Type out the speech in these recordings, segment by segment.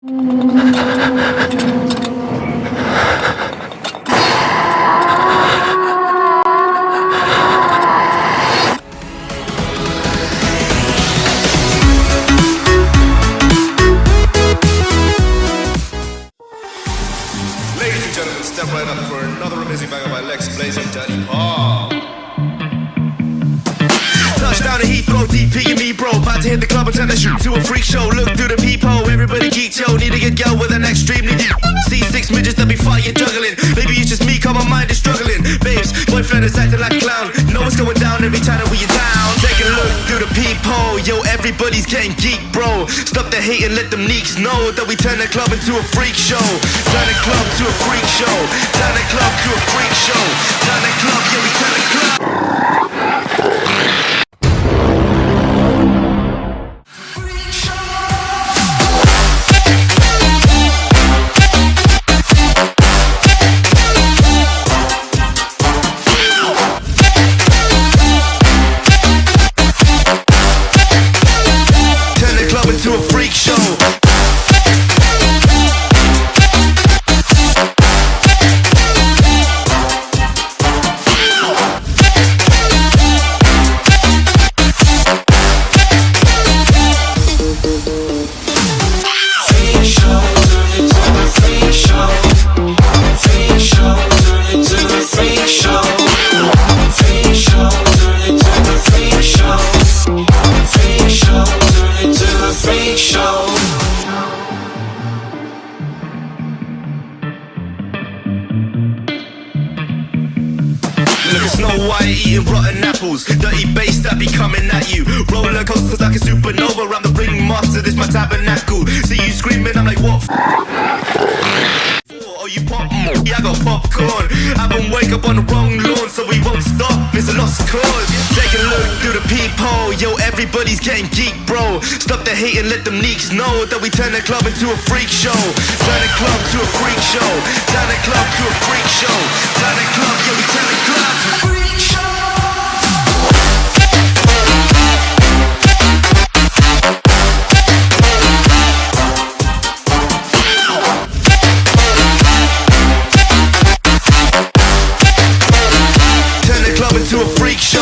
Ladies and gentlemen, step right up for another amazing banger by Lex Blaze and Danny Paul. Touchdown to Heathrow, DP and me bro. About to hit the club and turn the shoot to a freak show. Look through the peephole, everybody geek yo. Need to get girl with an extremely deep. See six midgets that be fighting juggling. Maybe it's just me, cause my mind is struggling. Babes, boyfriend is acting like a clown. Know what's going down every time that we are down. Take a look through the peephole, yo, everybody's getting geek bro. Stop the hate and let them neeks know that we turn the club into a freak show. Turn the club to a freak show. Turn the club to a freak show. Turn the club, yeah, we turn the club. To a freak show. Look at Snow White eating rotten apples. Dirty bass that be coming at you. Roller coasters like a supernova. I'm the ringmaster, this my tabernacle. See you screaming, I'm like, what? Oh, you pop? Yeah, I got popcorn. I haven't wake up on the wrong lawn, so we won't stop. It's a lost cause. Take a look through the peephole. Yo, everybody's getting geek, bro. Stop the hate and let them neeks know that we turn the club into a freak show. Turn the club to a freak show. Turn the club to a freak show. Turn the club, yeah, we turn the club to a freak show. To a freak show.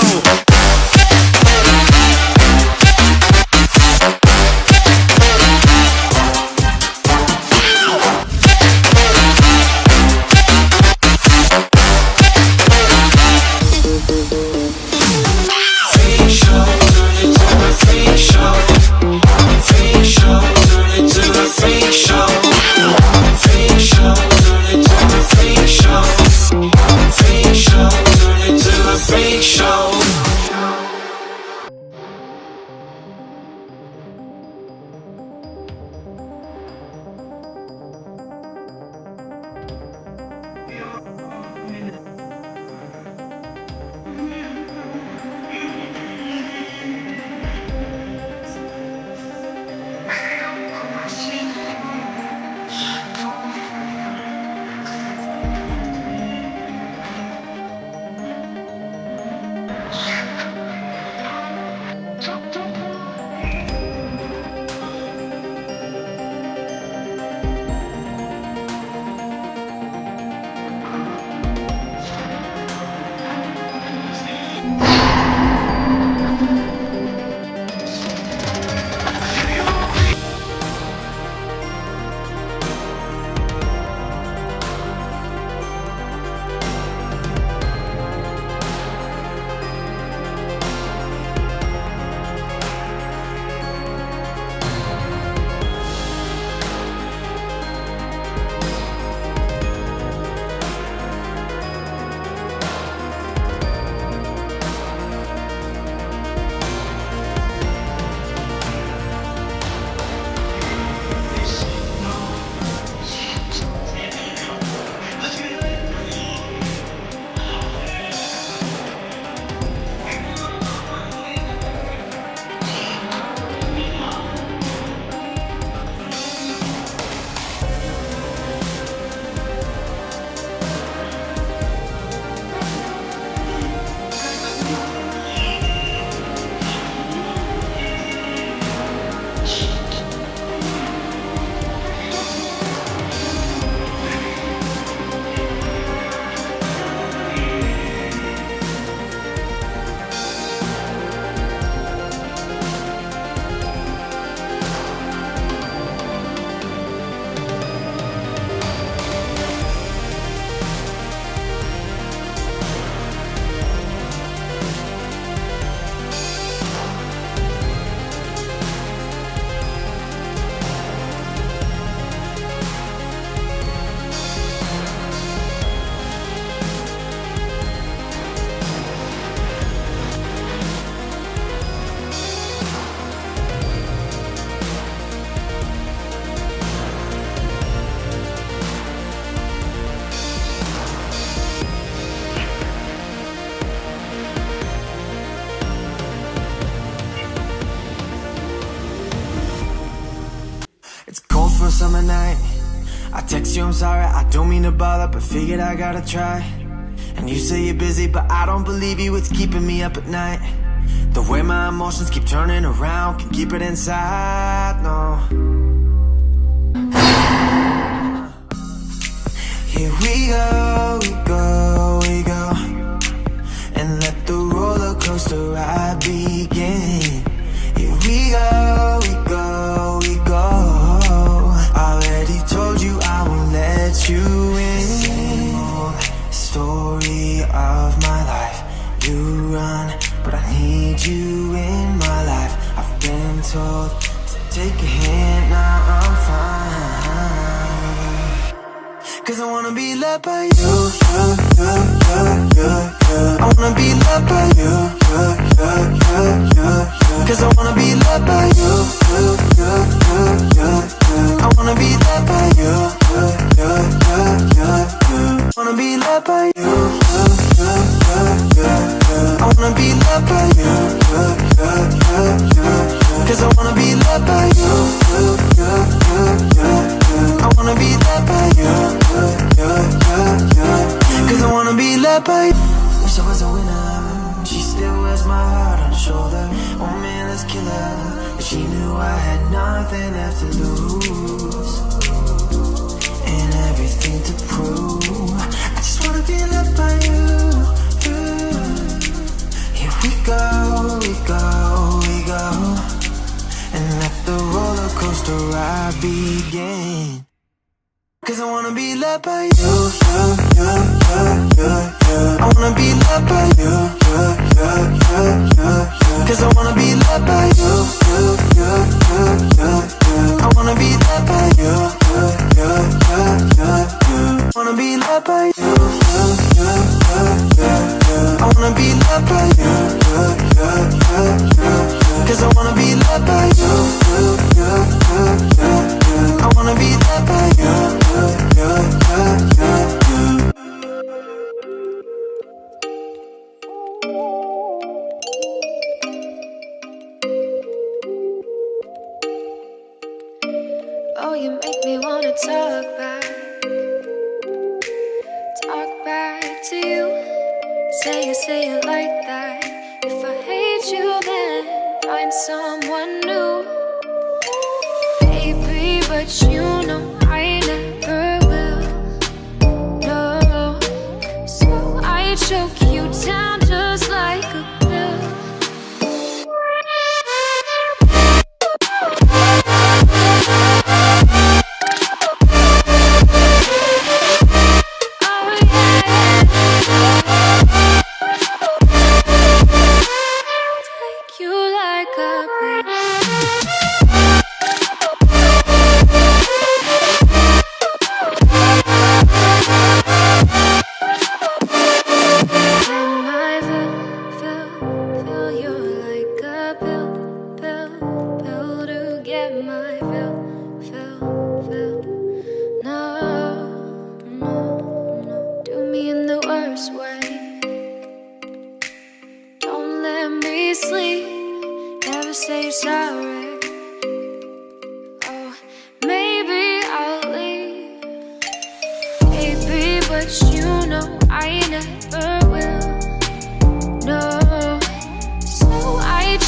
night. I text you, I'm sorry, I don't mean to bother, but figured I gotta try. And you say you're busy, but I don't believe you, it's keeping me up at night. The way my emotions keep turning around, can keep it inside, no. Here we go, we go, we go, and let the roller coaster ride begin. Here we go, we go, we go. Already told you I won't let you in. Same old story of my life. You run, but I need you in my life. I've been told to take a hint, now I'm fine. Cause I wanna be loved by you, I wanna be loved by you, cause I wanna be loved by you, I wanna be loved by you, wanna be loved by you, I wanna be loved by you, cause I wanna be loved by you, I wanna be loved by you, cause I wanna be loved by you. Wish I was a winner, she still wears my heart on her shoulder. Oh man, let's kill her. If she knew I had nothing left to lose and everything to prove, I just wanna be loved by you. Here we go, we go, we go, and let the roller coaster ride begin. Cause I wanna be loved by you, I wanna be loved by you, cause I wanna be loved by you, I wanna be loved by you, wanna be loved by you, I wanna be loved by you, cause I wanna be loved by you, I wanna be loved by you. Oh, you make me wanna talk back to you. Say it like that. If I hate you, then find someone new. Baby, but you know I never will. No, so I choke you down just like a pill.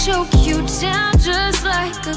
Choke you down just like a